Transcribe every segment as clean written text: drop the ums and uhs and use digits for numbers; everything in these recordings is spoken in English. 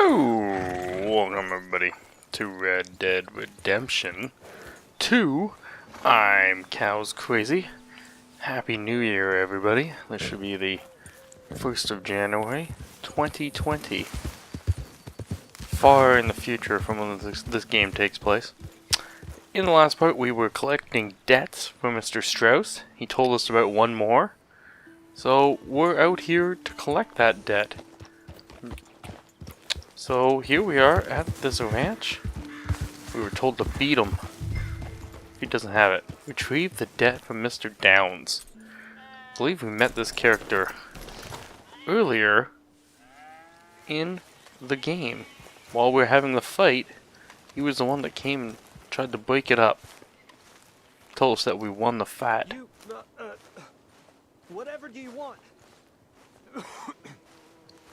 Hello! Welcome everybody to Red Dead Redemption 2. I'm Cows Crazy. Happy New Year everybody. This should be the 1st of January 2020. Far in the future from when this game takes place. In the last part we were collecting debts from Mr. Strauss. He told us about one more. So we're out here to collect that debt. So here we are at this ranch. We were told to beat him. He doesn't have it. Retrieve the debt from Mr. Downs. I believe we met this character earlier in the game. While we were having the fight, he was the one that came and tried to break it up. Told us that we won the fight. Whatever do you want?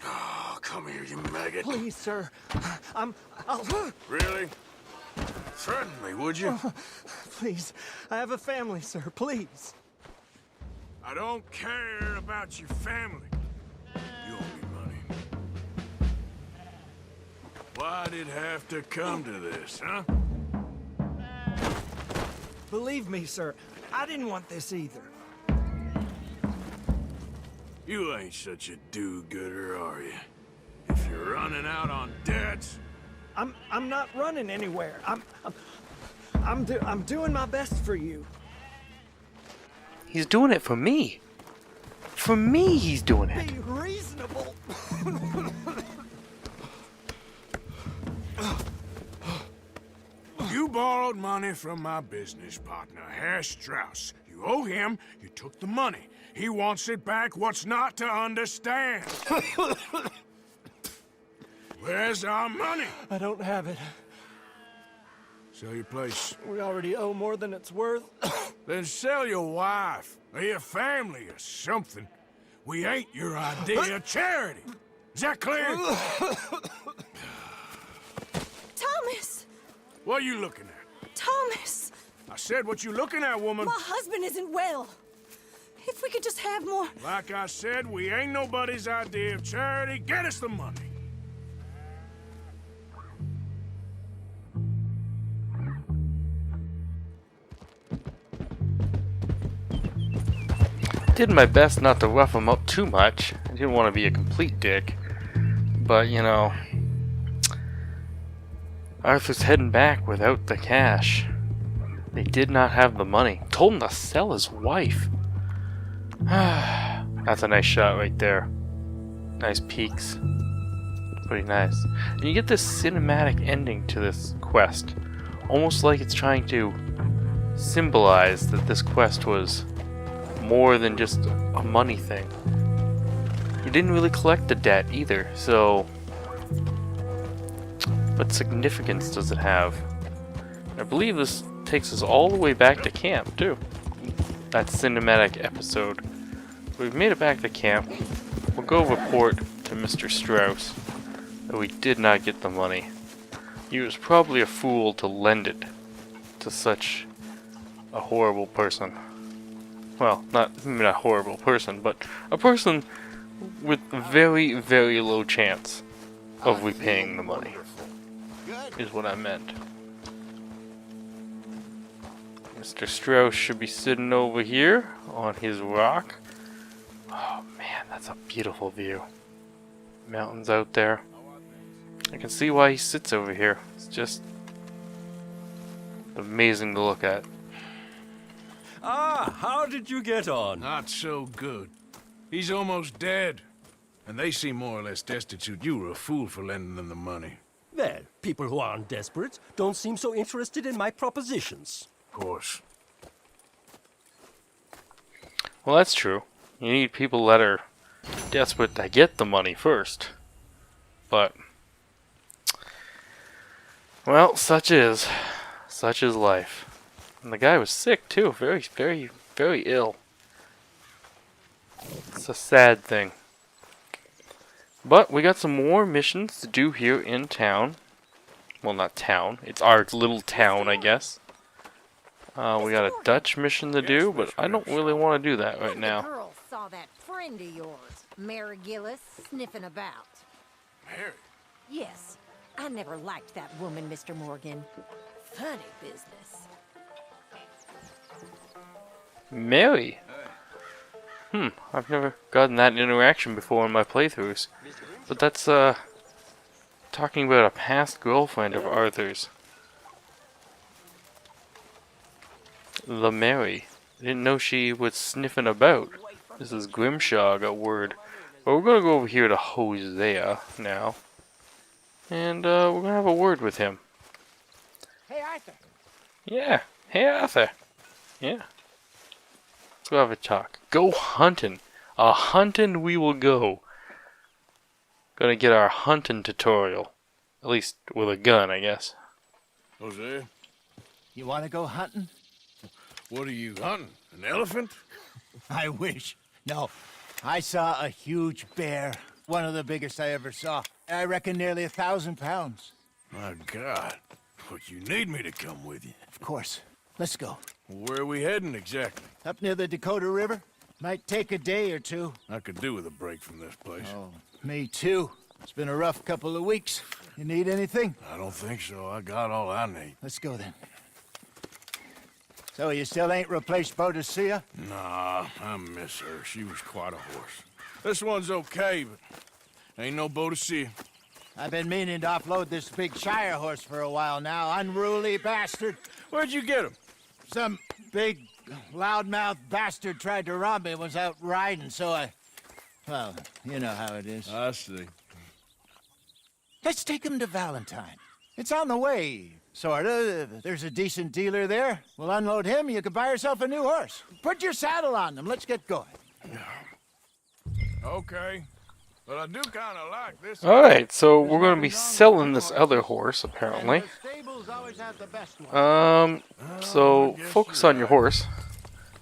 Oh, come here, you maggot. Please, sir. I'll... Really? Threaten me, would you? Please. I have a family, sir. Please. I don't care about your family. You owe me money. Why'd it have to come to this, huh? Believe me, sir. I didn't want this either. You ain't such a do-gooder, are you? If you're running out on debts... I'm not running anywhere. I'm doing my best for you. He's doing it for me. For me, he's doing it. Be reasonable. You borrowed money from my business partner, Herr Strauss. You owe him, you took the money. He wants it back, what's not to understand? Where's our money? I don't have it. Sell your place. We already owe more than it's worth. Then sell your wife, or your family, or something. We ain't your idea of charity. Is that clear? Thomas! What are you looking at? Thomas! I said what you looking at, woman. My husband isn't well. If we could just have more... Like I said, we ain't nobody's idea of charity. Get us the money. Did my best not to rough him up too much. I didn't want to be a complete dick. But, you know, Arthur's heading back without the cash. They did not have the money. Told him to sell his wife. That's a nice shot right there. Nice peaks. Pretty nice. And you get this cinematic ending to this quest. Almost like it's trying to symbolize that this quest was more than just a money thing. You didn't really collect the debt either, so what significance does it have? I believe this takes us all the way back to camp too. That cinematic episode. We've made it back to camp. We'll go report to Mr. Strauss that we did not get the money. He was probably a fool to lend it to such a horrible person. Well, maybe not a horrible person, but a person with very, very low chance of repaying the money, is what I meant. Mr. Strauss should be sitting over here on his rock. Oh man, that's a beautiful view. Mountains out there. I can see why he sits over here. It's just amazing to look at. Ah, how did you get on? Not so good. He's almost dead. And they seem more or less destitute. You were a fool for lending them the money. Well, people who aren't desperate don't seem so interested in my propositions. Of course. Well, that's true. You need people that are desperate to get the money first. But, well, such is life. And the guy was sick too, very, very, very ill. It's a sad thing. But we got some more missions to do here in town. Well, not town. It's our little town, I guess. We got a Dutch mission to do, but I don't really want to do that right now. The girl saw that friend of yours, Mary Gillis, sniffing about. Mary? Yes. I never liked that woman, Mr. Morgan. Funny business. Mary? I've never gotten that interaction before in my playthroughs. But that's, talking about a past girlfriend of Arthur's. The Mary. I didn't know she was sniffing about. This is Grimshaw got word. But we're gonna go over here to Hosea now. And, we're gonna have a word with him. Hey, Arthur. Yeah. Hey, Arthur. Yeah. Let's go have a talk. Go hunting. A hunting we will go. Gonna get our hunting tutorial. At least with a gun, I guess. Hosea, You want to go hunting? what are you hunting? An elephant? I wish. No. I saw a huge bear. One of the biggest I ever saw. I reckon nearly 1,000 pounds. My God. But you need me to come with you. Of course. Let's go. Where are we heading exactly? Up near the Dakota River. Might take a day or two. I could do with a break from this place. Oh, me too. It's been a rough couple of weeks. You need anything? I don't think so. I got all I need. Let's go then. So you still ain't replaced Hosea? Nah, I miss her. She was quite a horse. This one's okay, but ain't no boat to see. I've been meaning to offload this big Shire horse for a while now. Unruly bastard. Where'd you get him? Some big, loudmouth bastard tried to rob me and was out riding, so I... Well, you know how it is. I see. Let's take him to Valentine. It's on the way, sorta. There's a decent dealer there. We'll unload him, you can buy yourself a new horse. Put your saddle on them, let's get going. Okay. But I do kind of like this. Alright, so we're going to be selling this other horse, apparently. And the stables always have the best one. So focus on your horse.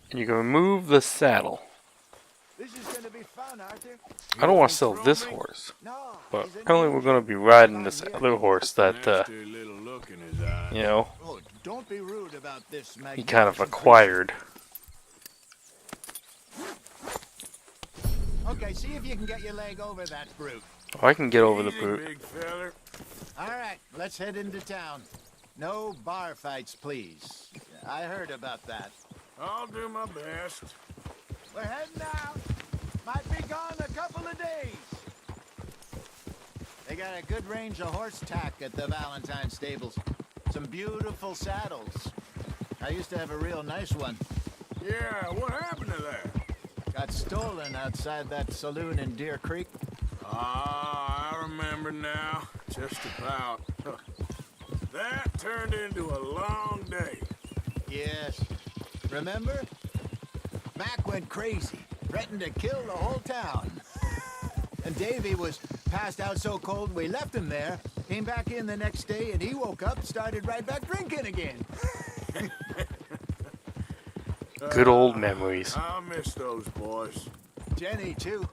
And you can remove the saddle. This is gonna be fun, Arthur. I don't want to sell this horse. No, But he's in apparently we're going to be riding this other horse that, Nasty little look in his eye. you know, Oh, don't be rude about this, he kind of magnificent acquired. creature. Okay, see if you can get your leg over that brute. Oh, I can get over the Easy, brute. big feller. All right, let's head into town. No bar fights, please. I heard about that. I'll do my best. We're heading out. Might be gone a couple of days. They got a good range of horse tack at the Valentine stables. Some beautiful saddles. I used to have a real nice one. Yeah, what happened to that? Got stolen outside that saloon in Deer Creek. Ah, I remember now. Just about. That turned into a long day. Yes. Remember? Mac went crazy, threatened to kill the whole town. And Davy was passed out so cold we left him there, came back in the next day, and he woke up, started right back drinking again. Good old memories. I miss those boys. Jenny, too.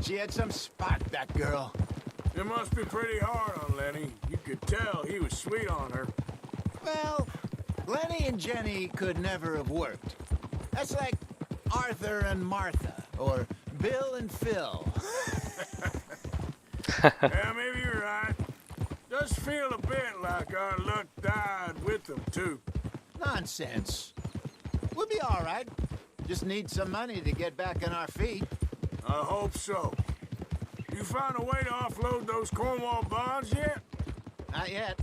She had some spot, that girl. It must be pretty hard on Lenny. You could tell he was sweet on her. Well, Lenny and Jenny could never have worked. That's like Arthur and Martha, or Bill and Phil. Yeah, maybe you're right. Does feel a bit like our luck died with them, too. Nonsense. We'll be all right. Just need some money to get back on our feet. I hope so. You find a way to offload those Cornwall bonds yet? Not yet.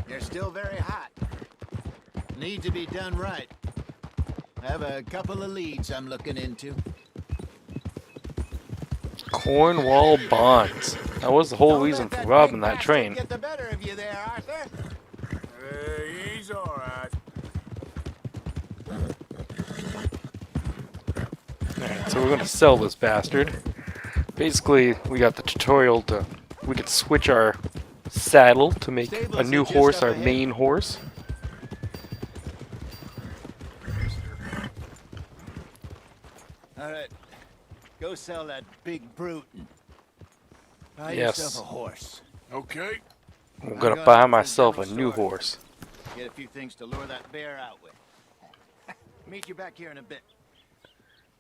They're still very hot. Need to be done right. I have a couple of leads I'm looking into. Cornwall bonds. That was the whole Don't reason let for that robbing big that bastard train. Get the better of you there, Arthur. He's all right. Alright, so we're gonna sell this bastard. Basically, we got the tutorial to... We could switch our saddle to make a Stables new are just horse up our ahead. main horse. All right. Go sell that big brute and buy Yes. yourself a horse. Okay. I'm I'm gonna going buy to the myself a general new store. horse. Get a few things to lure that bear out with. Meet you back here in a bit.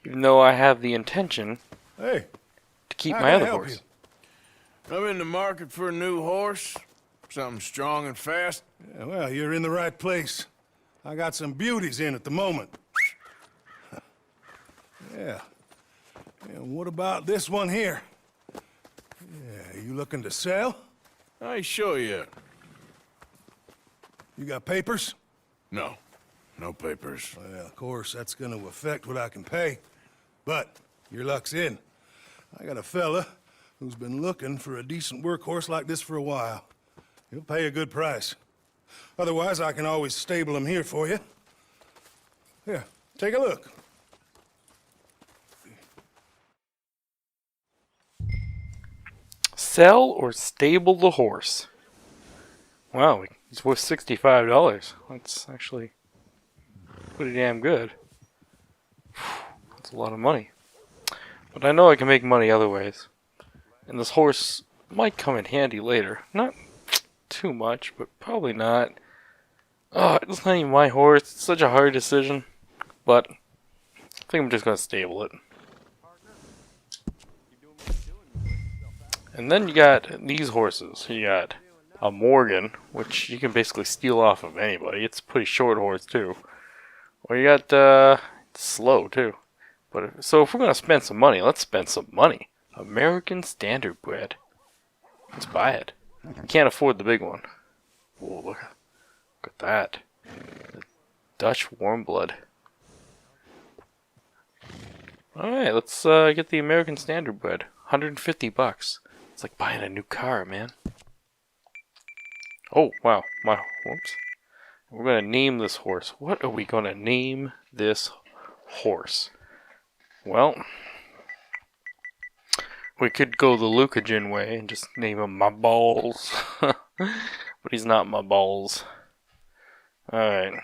Even though I have the intention Hey, to keep how my can I other help horse. I'm in the market for a new horse. Something strong and fast. Yeah, well, you're in the right place. I got some beauties in at the moment. Yeah. And what about this one here? Yeah, you looking to sell? I ain't sure yet. You got papers? No. No papers. Well, of course, that's gonna affect what I can pay. But your luck's in. I got a fella who's been looking for a decent workhorse like this for a while. He'll pay a good price. Otherwise, I can always stable him here for you. Here, take a look. Sell or stable the horse. Wow, he's worth $65. That's actually pretty damn good. That's a lot of money. But I know I can make money other ways. And this horse might come in handy later. Not too much, but probably not. Oh, it's not even my horse. It's such a hard decision. But I think I'm just going to stable it. And then you got these horses. You got a Morgan, which you can basically steal off of anybody. It's a pretty short horse too. Or you got it's slow too. But so if we're gonna spend some money, let's spend some money. American Standard Bred. Let's buy it. Can't afford the big one. Whoa, look at that. The Dutch Warm Blood. All right, let's get the American Standard Bred. $150. It's like buying a new car, man. Oh, wow. Whoops. We're going to name this horse. What are we going to name this horse? Well, we could go the Lucagen way and just name him My Balls. But he's not My Balls. Alright.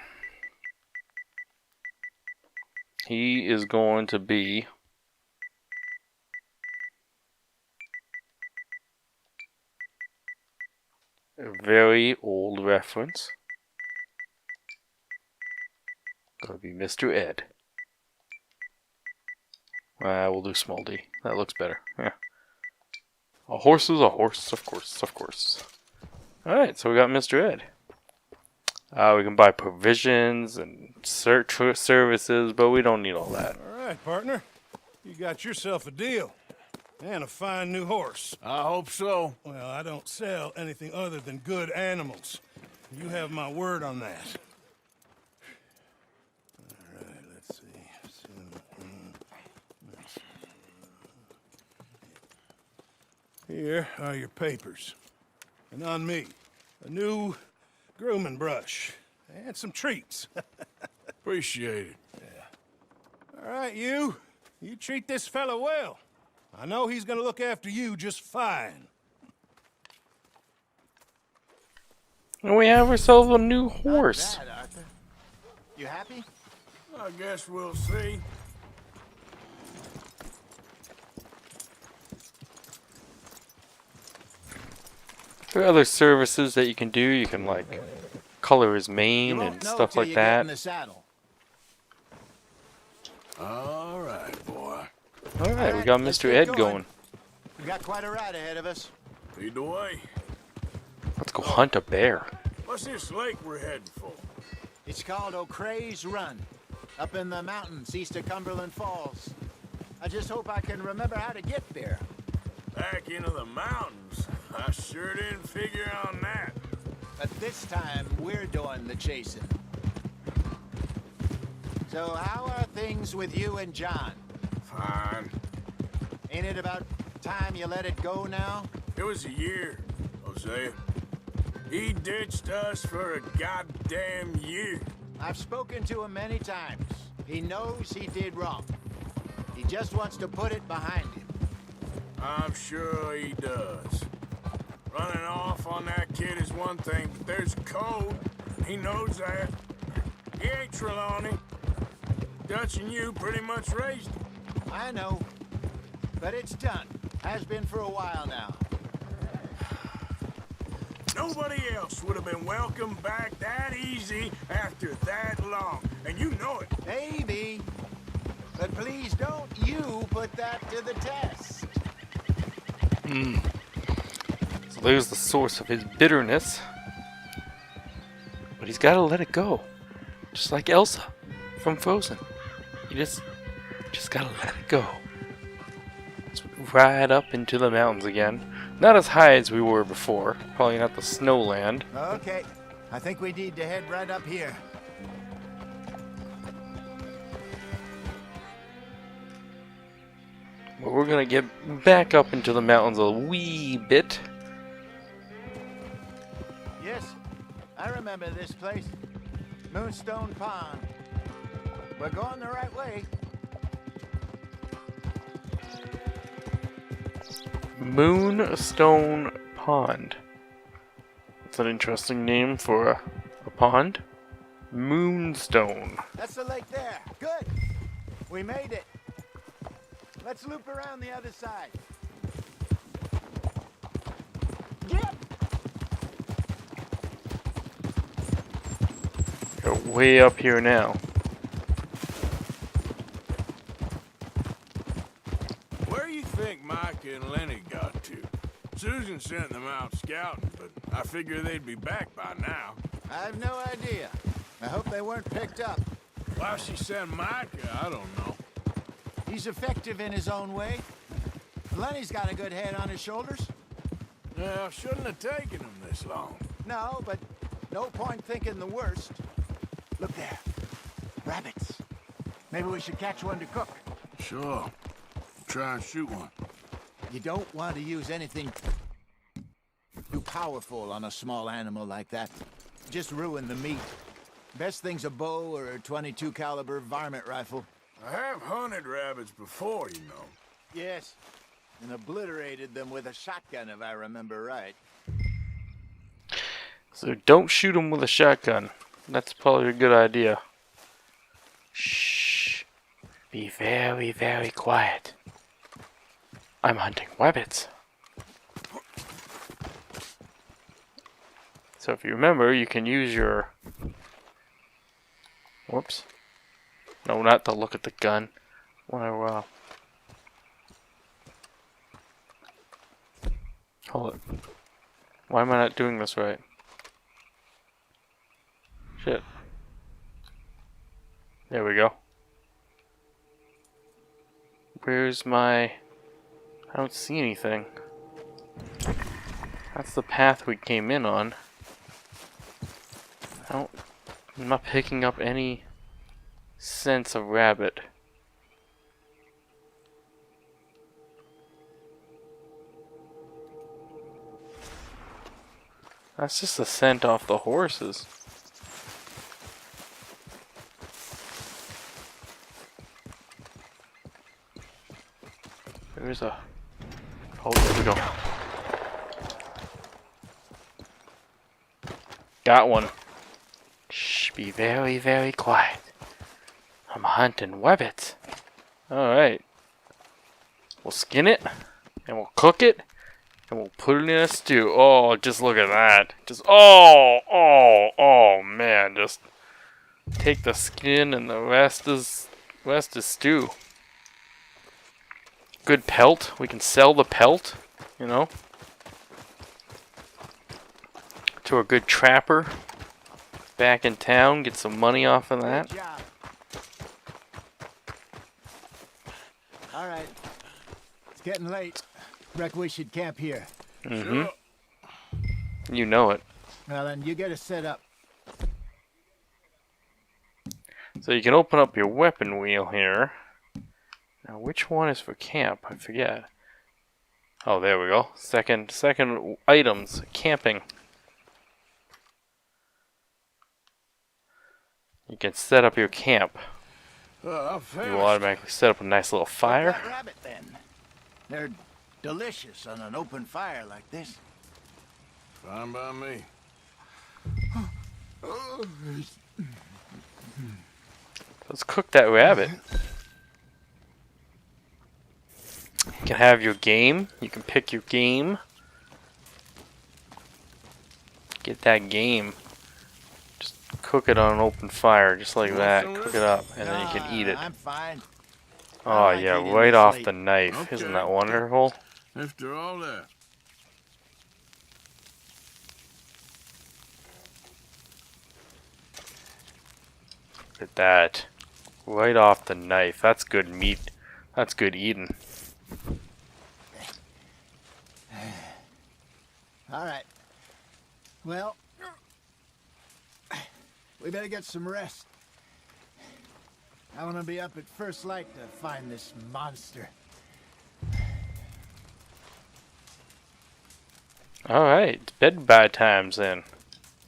He is going to be... a very old reference. Gonna be Mr. Ed. We'll do small d. That looks better. Yeah. A horse is a horse, of course, of course. Alright, so we got Mr. Ed. We can buy provisions and search services, but we don't need all that. All right, partner. You got yourself a deal. And a fine new horse. I hope so. Well, I don't sell anything other than good animals. You have my word on that. All right, let's see. Here are your papers. And on me, a new grooming brush and some treats. Appreciate it. All right, you treat this fella well. I know he's gonna look after you just fine. And we have ourselves a new horse. Not bad, Arthur. You happy? I guess we'll see. There are other services that you can do. You can like color his mane You and won't know stuff till like you get in that. the saddle. All right, boy. All right, we Alright, got let's Mr. get Ed going. going. We got quite a ride ahead of us. Lead the way. Let's go hunt a bear. What's this lake we're heading for? It's called O'Creagh's Run, up in the mountains east of Cumberland Falls. I just hope I can remember how to get there. Back into the mountains. I sure didn't figure on that. But this time, we're doing the chasing. So how are things with you and John? Fine. Ain't it about time you let it go now? It was a year, Hosea. He ditched us for a goddamn year. I've spoken to him many times. He knows he did wrong. He just wants to put it behind him. I'm sure he does. Running off on that kid is one thing, but there's code. He knows that. He ain't Trelawney. Dutch and you pretty much raised him. I know. But it's done. Has been for a while now. Nobody else would have been welcomed back that easy after that long. And you know it. Maybe. But please don't you put that to the test. There's the source of his bitterness. But he's got to let it go. Just like Elsa from Frozen. You just got to let it go. Let's ride up into the mountains again. Not as high as we were before. Probably not the snowland. Okay, I think we need to head right up here. But we're gonna get back up into the mountains a wee bit. Yes, I remember this place. Moonstone Pond. We're going the right way. Moonstone Pond. That's an interesting name for a pond. Moonstone. That's the lake there. Good. We made it. Let's loop around the other side. Get! We're way up here now. Where you think Mike and Lenny got to? Susan sent them out scouting, but I figure they'd be back by now. I have no idea. I hope they weren't picked up. Why she sent Mike, I don't know. He's effective in his own way. Lenny's got a good head on his shoulders. Well, shouldn't have taken him this long. No, but no point thinking the worst. Look there. Rabbits. Maybe we should catch one to cook. Sure. Try and shoot one. You don't want to use anything too powerful on a small animal like that. Just ruin the meat. Best thing's a bow or a .22 caliber varmint rifle. I have hunted rabbits before, you know. Yes, and obliterated them with a shotgun, if I remember right. So don't shoot him with a shotgun. That's probably a good idea. Shh. Be very, very quiet. I'm hunting wabbits. So if you remember, you can use your... Whoops. No, not to look at the gun. Hold it. Why am I not doing this right? Shit. There we go. Where's my... I don't see anything. That's the path we came in on. I'm not picking up any sense of rabbit. That's just the scent off the horses. There's a... Oh, there we go. Got one. Shh, be very, very quiet. I'm hunting wabbits. Alright. We'll skin it, and we'll cook it, and we'll put it in a stew. Oh, just look at that. Just, oh man. Just take the skin and the rest is stew. Good pelt. We can sell the pelt, you know, to a good trapper back in town. Get some money off of that. Good job. All right. It's getting late. Reckon we should camp here. Mm-hmm. You know it. Well, then you get us set up. So you can open up your weapon wheel here. Now, which one is for camp? I forget. Oh, there we go. Second items, camping. You can set up your camp. I'm You finished. will automatically set up a nice little fire. That rabbit, then. They're delicious on an open fire like this. Fine by me. Let's cook that rabbit. You can have your game. You can pick your game. Get that game. Just cook it on an open fire, just like that. Cook it up, and then you can eat it. I'm fine. Oh like yeah, eating right this off late. the knife. Okay. Isn't that wonderful? After all that. Look at that. Right off the knife. That's good meat. That's good eating. All right. Well, we better get some rest. I want to be up at first light to find this monster. Alright, bed time's in.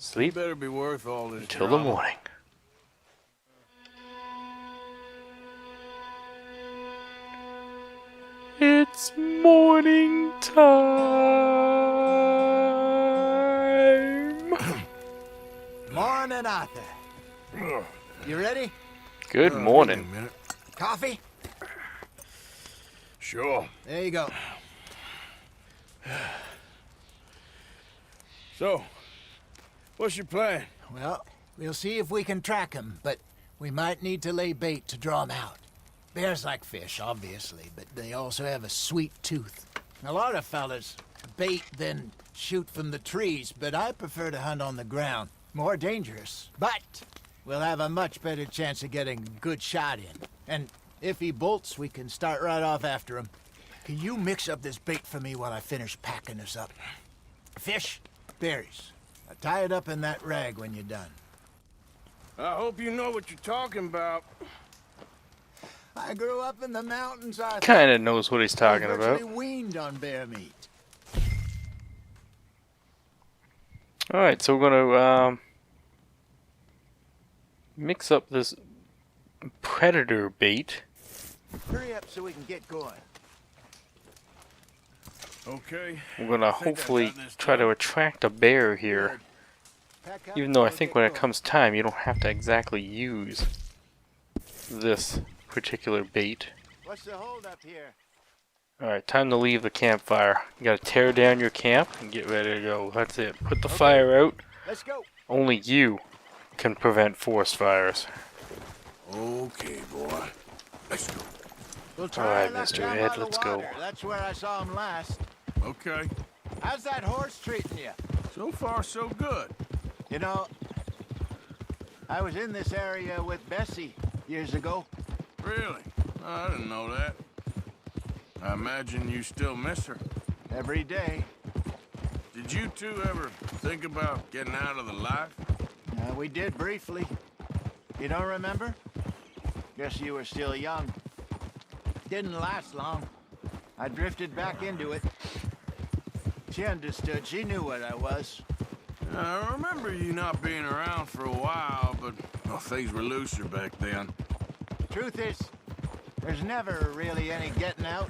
Sleep Better be worth all this until the drama. morning. It's morning time. Morning, Arthur. You ready? Good Give morning. me a minute. Coffee? Sure. There you go. So, what's your plan? Well, we'll see if we can track him, but we might need to lay bait to draw him out. Bears like fish, obviously, but they also have a sweet tooth. A lot of fellas bait, then shoot from the trees, but I prefer to hunt on the ground. More dangerous, but we'll have a much better chance of getting a good shot in. And if he bolts, we can start right off after him. Can you mix up this bait for me while I finish packing this up? Fish, berries. Now tie it up in that rag when you're done. I hope you know what you're talking about. I grew up in the mountains, I Kinda knows what he's talking was about. virtually weaned on bear meat. Alright, so we're gonna mix up this predator bait. Hurry up so we can get going. Okay. We're gonna think I hopefully got this try to down. attract a bear here. Good. Pack up Even and though I we'll think get when it going. comes time, you don't have to exactly use this particular bait. What's the hold up here? Alright, time to leave the campfire. You gotta tear down your camp and get ready to go. That's it. Put the fire out. Let's go. Only you can prevent forest fires. Okay, boy. Let's go. We'll All try right, our luck Mr. down Ed, by the let's go. water. That's where I saw him last. Okay. How's that horse treating you? So far, so good. You know, I was in this area with Bessie years ago. Really? Oh, I didn't know that. I imagine you still miss her. Every day. Did you two ever think about getting out of the life? We did briefly. You don't remember? Guess you were still young. Didn't last long. I drifted back into it. She understood. She knew what I was. I remember you not being around for a while, but well, things were looser back then. Truth is, there's never really any getting out.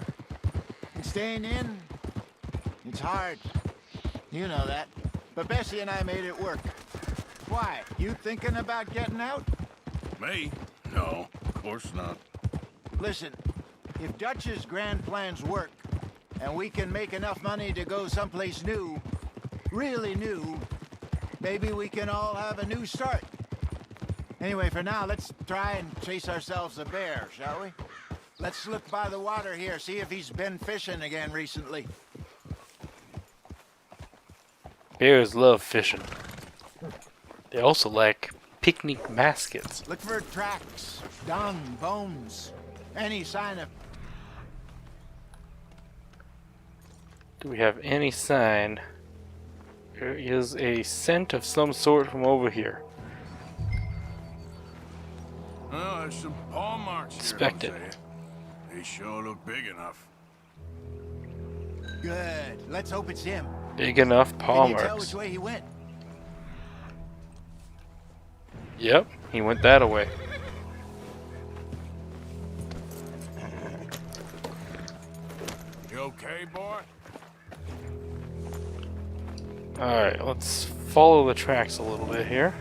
And staying in, it's hard. You know that. But Bessie and I made it work. Why? You thinking about getting out? Me? No, of course not. Listen, if Dutch's grand plans work, and we can make enough money to go someplace new, really new, maybe we can all have a new start. Anyway, for now, let's try and chase ourselves a bear, shall we? Let's look by the water here, see if he's been fishing again recently. Bears love fishing. They also like picnic baskets. Look for tracks, dung, bones, any sign of... Do we have any sign? There is a scent of some sort from over here. Oh, there's some paw marks here, Inspect it. Hosea. They sure look big enough. Good. Let's hope it's him. Big enough paw Can you tell marks. which way he went? Yep, he went that way. You okay, boy? Alright, let's follow the tracks a little bit here.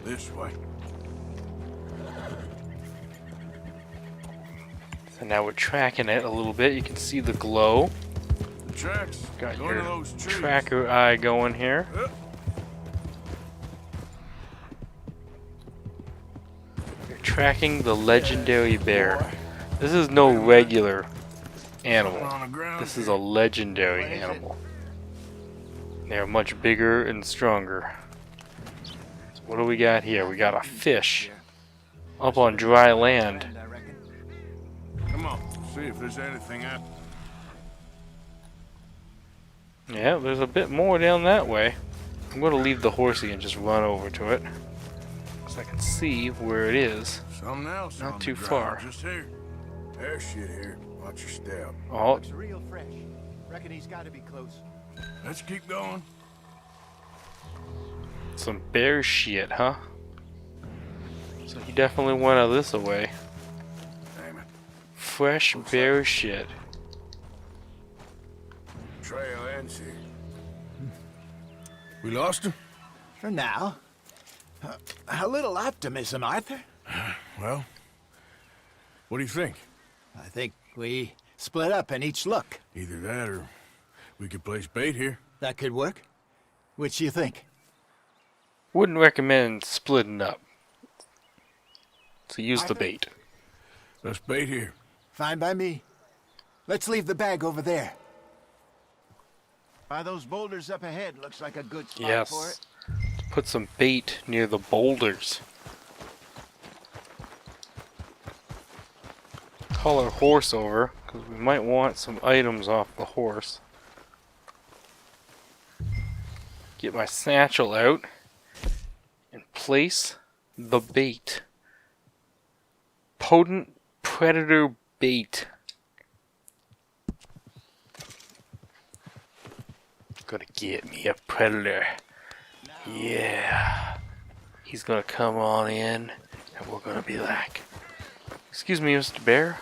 This way. So now we're tracking it a little bit. You can see the glow. The tracks. Got Go to your those trees. tracker eye going here. You're tracking the legendary bear. This is no regular animal. On the ground. This is a legendary What is it? animal. They're much bigger and stronger. So what do we got here? We got a fish up on dry land. I reckon. Come on, see if there's anything out. Yeah, there's a bit more down that way. I'm going to leave the horsey and just run over to it, so I can see where it is. Something else. Not on the too ground, far. Just here. There's shit here. Watch your step. Oh, Looks real fresh. Reckon he's got to be close. Let's keep going. some bear shit, huh? So he definitely went this away. Damn it. Fresh bear shit. Trail ends here. We lost him? For now. A little optimism, Arthur. Well, what do you think? I think we split up and each look. Either that or we could place bait here. That could work. Which you think? Wouldn't recommend splitting up. So use the bait. Let's bait here. Fine by me. Let's leave the bag over there. By those boulders up ahead, looks like a good spot for it. Yes. Put some bait near the boulders. Call our horse over, because we might want some items off the horse. Get my satchel out and place the bait. Potent predator bait. Gonna get me a predator. Yeah. He's gonna come on in and we're gonna be like, "Excuse me, Mr. Bear.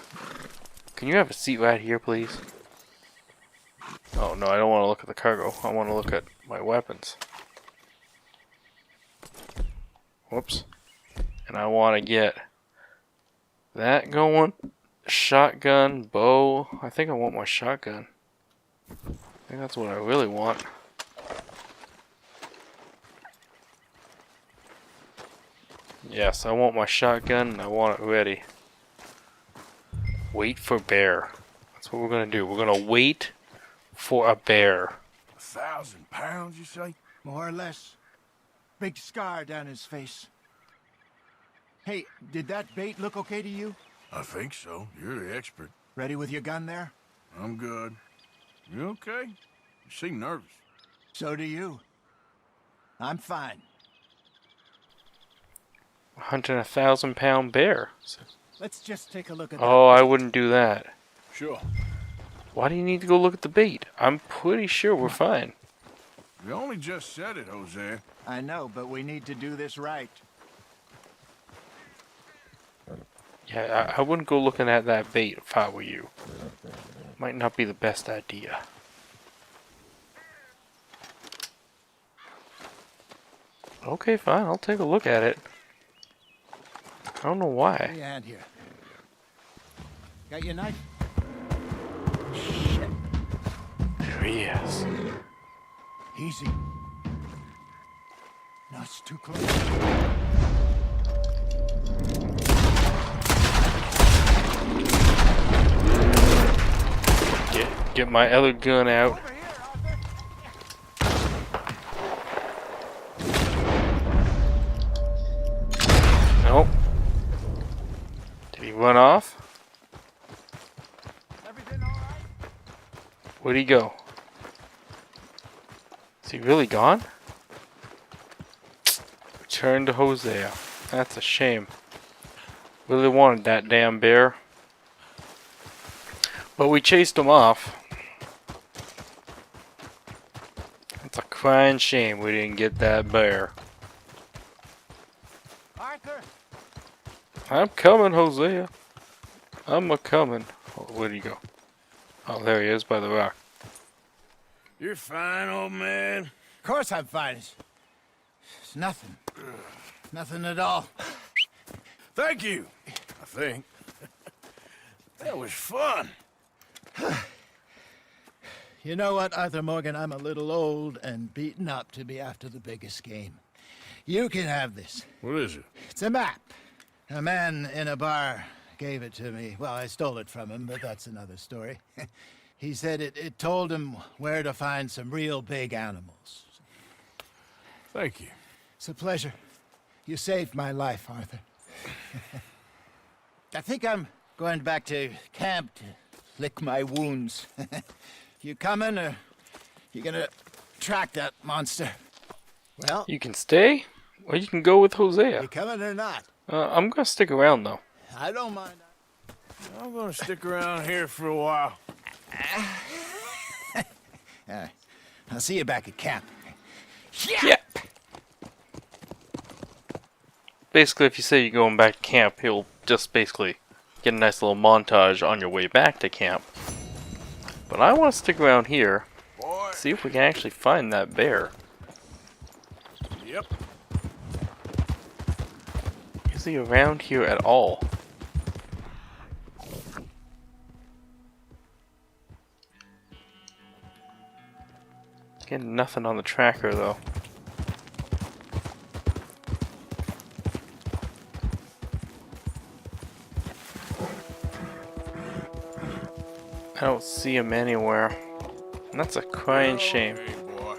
Can you have a seat right here, please?" Oh no, I don't want to look at the cargo. I want to look at my weapons. Whoops. And I want to get that going. Shotgun, bow. I think I want my shotgun. I think that's what I really want. Yes, I want my shotgun and I want it ready. Wait for bear. That's what we're gonna do. We're gonna wait for a bear. 1,000 pounds, you say? More or less. Big scar down his face. Hey, did that bait look okay to you? I think so. You're the expert. Ready with your gun there? I'm good. You okay? You seem nervous. So do you. I'm fine. Hunting 1,000-pound bear. Let's just take a look at Oh, I wouldn't do that. Sure. Why do you need to go look at the bait? I'm pretty sure we're fine. You only just said it, Hosea. that. I know, but we need to do this right. Yeah, I wouldn't go looking at that bait if I were you. Might not be the best idea. Okay, fine. I'll take a look at it. I don't know Give me why. a hand here. Got your knife? There he is. Easy. No, it's too close. Get my other gun out. Over here, Arthur. Nope. Did he run off? Everything all right? Where'd he go? Is he really gone? Return to Hosea. That's a shame. Really wanted that damn bear. But we chased him off. It's a crying shame we didn't get that bear. Arthur! I'm coming, Hosea. I'm a-coming. Oh, where'd he go? Oh, there he is by the rock. You're fine, old man. Of course I'm fine. It's nothing. Nothing at all. Thank you, I think. That was fun. You know what, Arthur Morgan? I'm a little old and beaten up to be after the biggest game. You can have this. What is it? It's a map. A man in a bar gave it to me. Well, I stole it from him, but that's another story. He said it told him where to find some real big animals. Thank you. It's a pleasure. You saved my life, Arthur. I think I'm going back to camp to lick my wounds. You coming, or you gonna track that monster? Well, You can stay, or you can go with Hosea. you coming or not? I'm gonna stick around though. I don't mind. I'm gonna stick around here for a while. All right. I'll see you back at camp. Yeah. Basically, if you say you're going back to camp, he'll just basically get a nice little montage on your way back to camp. But I want to stick around here, Boy. see if we can actually find that bear. Yep. Is he around here at all? Getting nothing on the tracker though. I don't see him anywhere. And that's a crying shame. Okay, boy.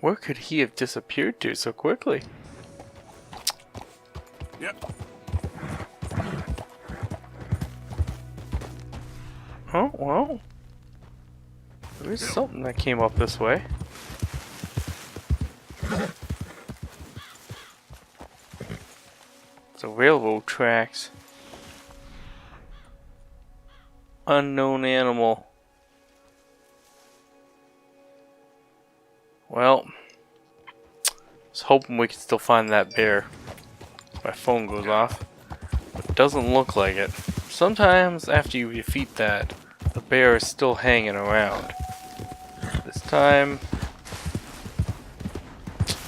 Where could he have disappeared to so quickly? Yep. Oh, well. There is something that came up this way. It's a railroad tracks. Unknown animal. Well, I was hoping we could still find that bear. My phone goes off. But it doesn't look like it. Sometimes after you defeat that, the bear is still hanging around. This time,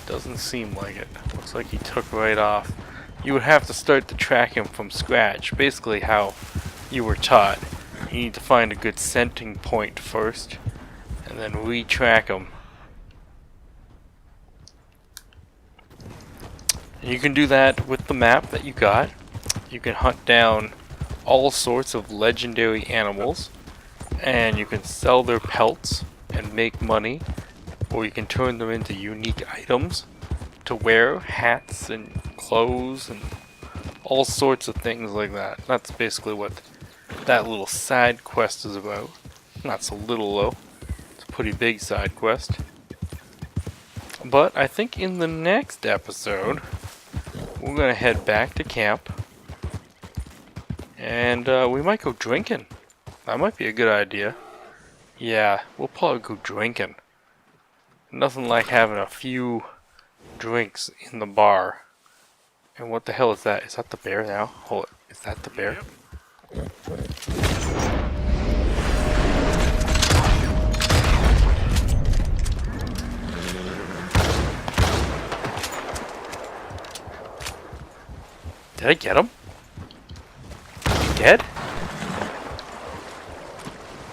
doesn't seem like it. Looks like he took right off. You would have to start to track him from scratch. Basically how you were taught. You need to find a good scenting point first, and then retrack him. And you can do that with the map that you got. You can hunt down all sorts of legendary animals, and you can sell their pelts and make money, or you can turn them into unique items to wear, hats and clothes and all sorts of things like that. That's basically what that little side quest is about. Not so little though, it's a pretty big side quest. But I think in the next episode we're gonna head back to camp. And we might go drinking. That might be a good idea. Yeah, we'll probably go drinking. Nothing like having a few drinks in the bar. And what the hell is that? Is that the bear now? Hold it. Is that the bear? Did I get him? Dead?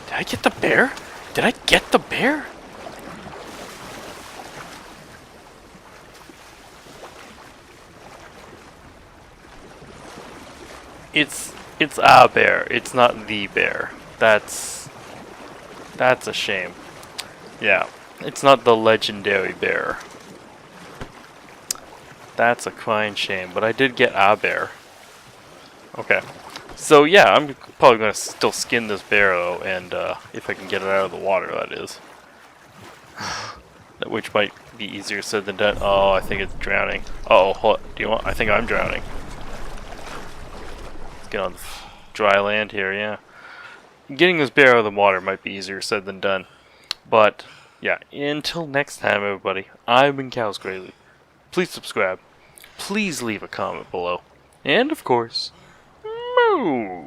Did I get the bear? Did I get the bear? It's a bear. It's not the bear. That's a shame. Yeah, it's not the legendary bear. That's a crying shame, but I did get a bear. Okay. So yeah, I'm probably going to still skin this bear though, and if I can get it out of the water, that is. Which might be easier said than done. Oh, I think it's drowning. Uh oh, do you want? I think I'm drowning. Let's get on dry land here, yeah. Getting this bear out of the water might be easier said than done. But yeah, until next time, everybody, I've been Cows Grayly. Please subscribe. Please leave a comment below. And of course, moo!